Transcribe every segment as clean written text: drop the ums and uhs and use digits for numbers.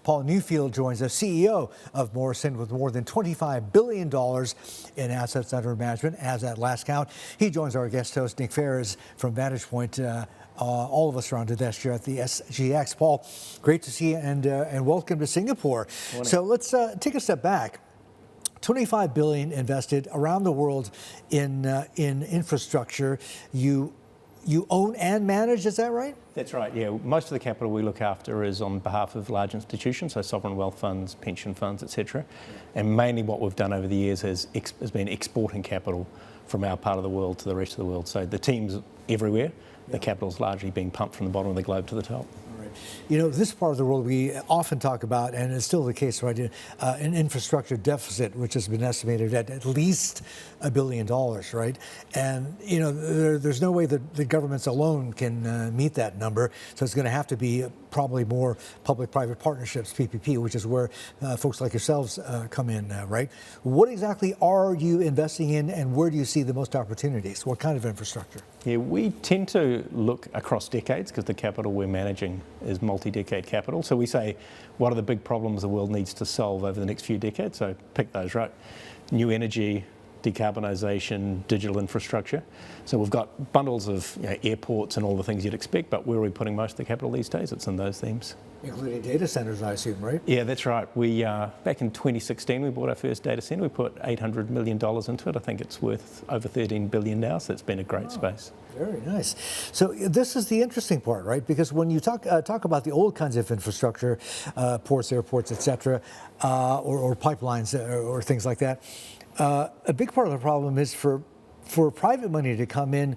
Paul Newfield joins us, CEO of Morrison, with more than $25 billion in assets under management as at last count. He joins our guest host, Nick Ferris, from Vantage Point. All of us are on the desk here at the SGX. Paul, great to see you and welcome to Singapore. Morning. So let's take a step back. $25 billion invested around the world in infrastructure. You own and manage, is that right? That's right, yeah. Most of the capital we look after is on behalf of large institutions, so sovereign wealth funds, pension funds, etc. And mainly what we've done over the years has been exporting capital from our part of the world to the rest of the world. So the team's everywhere. The capital's largely being pumped from the bottom of the globe to the top. You know, this part of the world we often talk about, and it's still the case, right, an infrastructure deficit, which has been estimated at least $1 billion, right? And, you know, there's no way that the governments alone can meet that number. So it's going to have to be probably more public-private partnerships, PPP, which is where folks like yourselves come in, right? What exactly are you investing in, and where do you see the most opportunities? What kind of infrastructure? Yeah, we tend to look across decades because the capital we're managing is multi-decade capital. So we say, what are the big problems the world needs to solve over the next few decades? So pick those, right? New energy, decarbonisation, digital infrastructure. So we've got bundles of airports and all the things you'd expect, but where are we putting most of the capital these days? It's in those themes. Including data centers, I assume, right? Yeah, that's right. We back in 2016, we bought our first data center. We put $800 million into it. I think it's worth over $13 billion now, so it's been a great space. Very nice. So this is the interesting part, right? Because when you talk about the old kinds of infrastructure, ports, airports, etc., or pipelines or things like that, a big part of the problem is for private money to come in.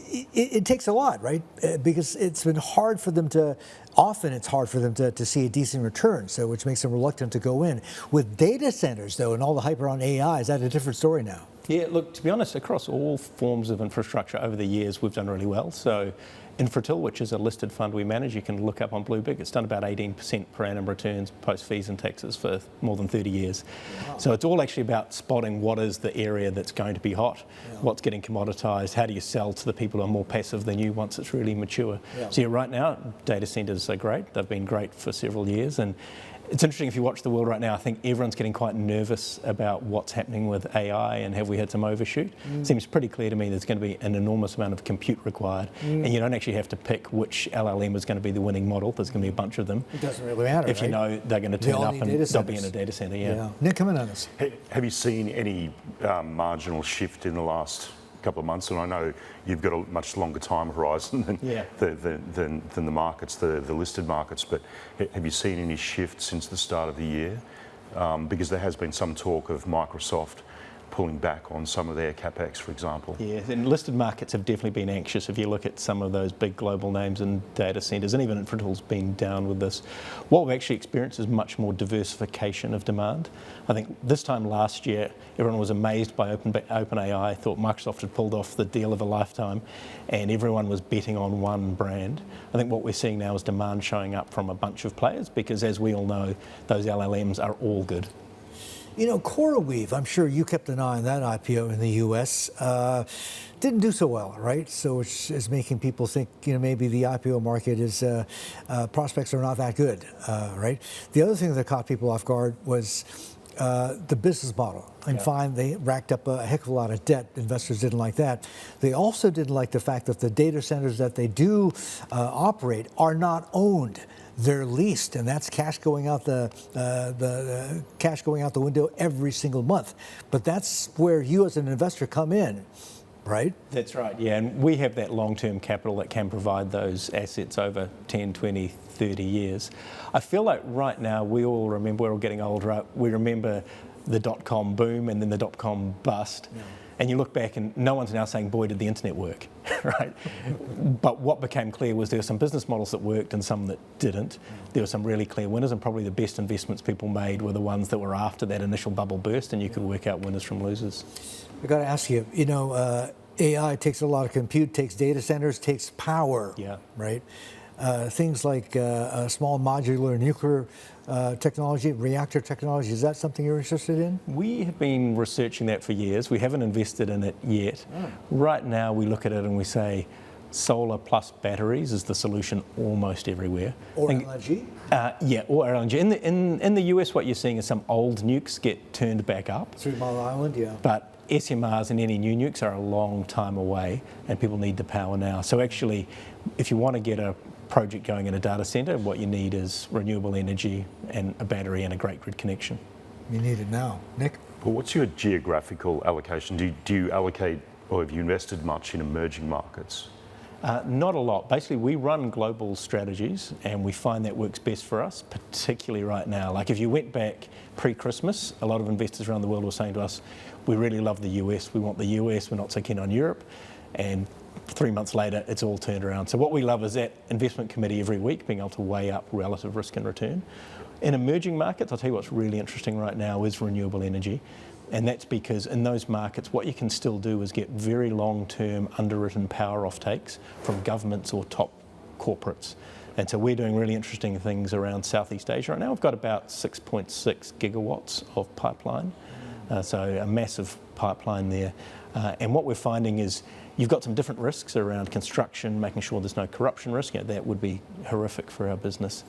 It takes a lot, right? Because it's been hard for them to, often it's hard for them to see a decent return, so which makes them reluctant to go in. With data centers, though, and all the hype around AI, is that a different story now? Yeah, look, to be honest, across all forms of infrastructure over the years, we've done really well. So Infratil, which is a listed fund we manage, you can look up on Bloomberg, it's done about 18% per annum returns post fees and taxes for more than 30 years. Wow. So it's all actually about spotting what is the area that's going to be hot, what's getting commoditized, how do you sell to the people who are more passive than you once it's really mature. So yeah, right now, data centers are great. They've been great for several years. And it's interesting, if you watch the world right now, I think everyone's getting quite nervous about what's happening with AI and have we had some overshoot. Seems pretty clear to me there's going to be an enormous amount of compute required, and you don't actually have to pick which LLM is going to be the winning model. There's going to be a bunch of them. It doesn't really matter, if you know they're going to turn up and they'll be in a data center. Yeah. Nick, come in on this. Have you seen any marginal shift in the last couple of months? And I know you've got a much longer time horizon than the markets, the listed markets, but have you seen any shift since the start of the year? Because there has been some talk of Microsoft pulling back on some of their capex, for example. Yeah, and listed markets have definitely been anxious. If you look at some of those big global names and data centers, and even Infratil's been down with this. What we've actually experienced is much more diversification of demand. I think this time last year, everyone was amazed by OpenAI, thought Microsoft had pulled off the deal of a lifetime, and everyone was betting on one brand. I think what we're seeing now is demand showing up from a bunch of players, because as we all know, those LLMs are all good. You know, CoreWeave, I'm sure you kept an eye on that IPO in the U.S. Didn't do so well, right? So which is making people think, you know, maybe the IPO market is, prospects are not that good, right? The other thing that caught people off guard was the business model. And fine, they racked up a heck of a lot of debt. Investors didn't like that. They also didn't like the fact that the data centers that they do operate are not owned. They're leased, and that's cash going out the cash going out the window every single month. But that's where you as an investor come in, right? That's right, yeah, and we have that long-term capital that can provide those assets over 10, 20, 30 years. I feel like right now we all remember, we're all getting older, we remember the dot-com boom and then the dot-com bust. Yeah. And you look back and no one's now saying, boy, did the internet work, right? But what became clear was there were some business models that worked and some that didn't. There were some really clear winners, and probably the best investments people made were the ones that were after that initial bubble burst, and you could work out winners from losers. I got to ask you, you know, AI takes a lot of compute, takes data centers, takes power, right? Things like small modular nuclear technology, reactor technology, is that something you're interested in? We have been researching that for years. We haven't invested in it yet. Right now we look at it and we say, solar plus batteries is the solution almost everywhere. Or LNG? Yeah, or LNG. In the US, what you're seeing is some old nukes get turned back up. 3 Mile Island, yeah. But SMRs and any new nukes are a long time away, and people need the power now. So actually, if you want to get a project going in a data center, what you need is renewable energy and a battery and a great grid connection. You need it now. Nick? Well, what's your geographical allocation? Do you allocate, or have you invested much in emerging markets? Not a lot. Basically, we run global strategies, and we find that works best for us, particularly right now. Like if you went back pre-Christmas, a lot of investors around the world were saying to us, we really love the US, we want the US, we're not so keen on Europe. And 3 months later, it's all turned around. So what we love is that investment committee every week being able to weigh up relative risk and return. In emerging markets, I'll tell you what's really interesting right now is renewable energy. And that's because in those markets, what you can still do is get very long-term underwritten power offtakes from governments or top corporates. And so we're doing really interesting things around Southeast Asia right now. We've got about 6.6 gigawatts of pipeline, so a massive pipeline there. And what we're finding is you've got some different risks around construction, making sure there's no corruption risk. You know, that would be horrific for our business.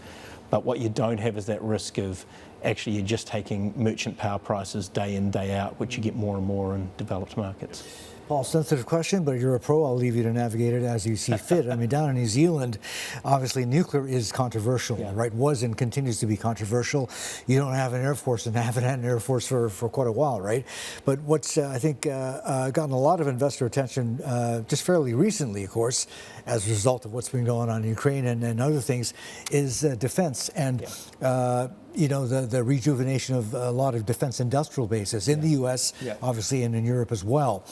But what you don't have is that risk of actually you're just taking merchant power prices day in, day out, which you get more and more in developed markets. Paul, sensitive question, but you're a pro. I'll leave you to navigate it as you see fit. I mean, down in New Zealand, obviously nuclear is controversial, right? Was and continues to be controversial. You don't have an Air Force and haven't had an Air Force for quite a while, right? But what's, I think, gotten a lot of investor attention just fairly recently, of course, as a result of what's been going on in Ukraine and other things, is defense. And you know, the rejuvenation of a lot of defense industrial bases in the U.S., obviously, and in Europe as well.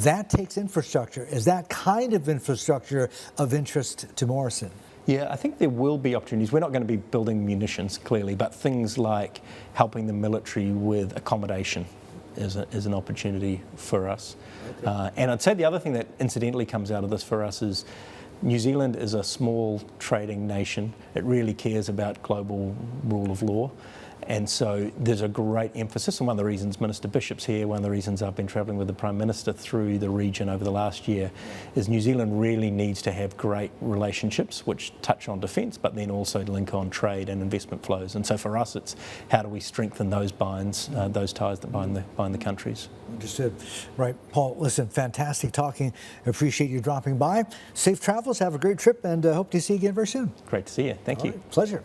That takes infrastructure. Is that kind of infrastructure of interest to Morrison? Yeah, I think there will be opportunities. We're not going to be building munitions, clearly, but things like helping the military with accommodation is an opportunity for us. Okay. And I'd say the other thing that incidentally comes out of this for us is New Zealand is a small trading nation. It really cares about global rule of law. And so there's a great emphasis, and one of the reasons Minister Bishop's here, one of the reasons I've been travelling with the Prime Minister through the region over the last year, is New Zealand really needs to have great relationships which touch on defence, but then also link on trade and investment flows. And so for us, it's how do we strengthen those binds, those ties that bind the countries. Understood. Right. Paul, listen, fantastic talking. Appreciate you dropping by. Safe travels, have a great trip, and hope to see you again very soon. Great to see you. Thank you. Pleasure.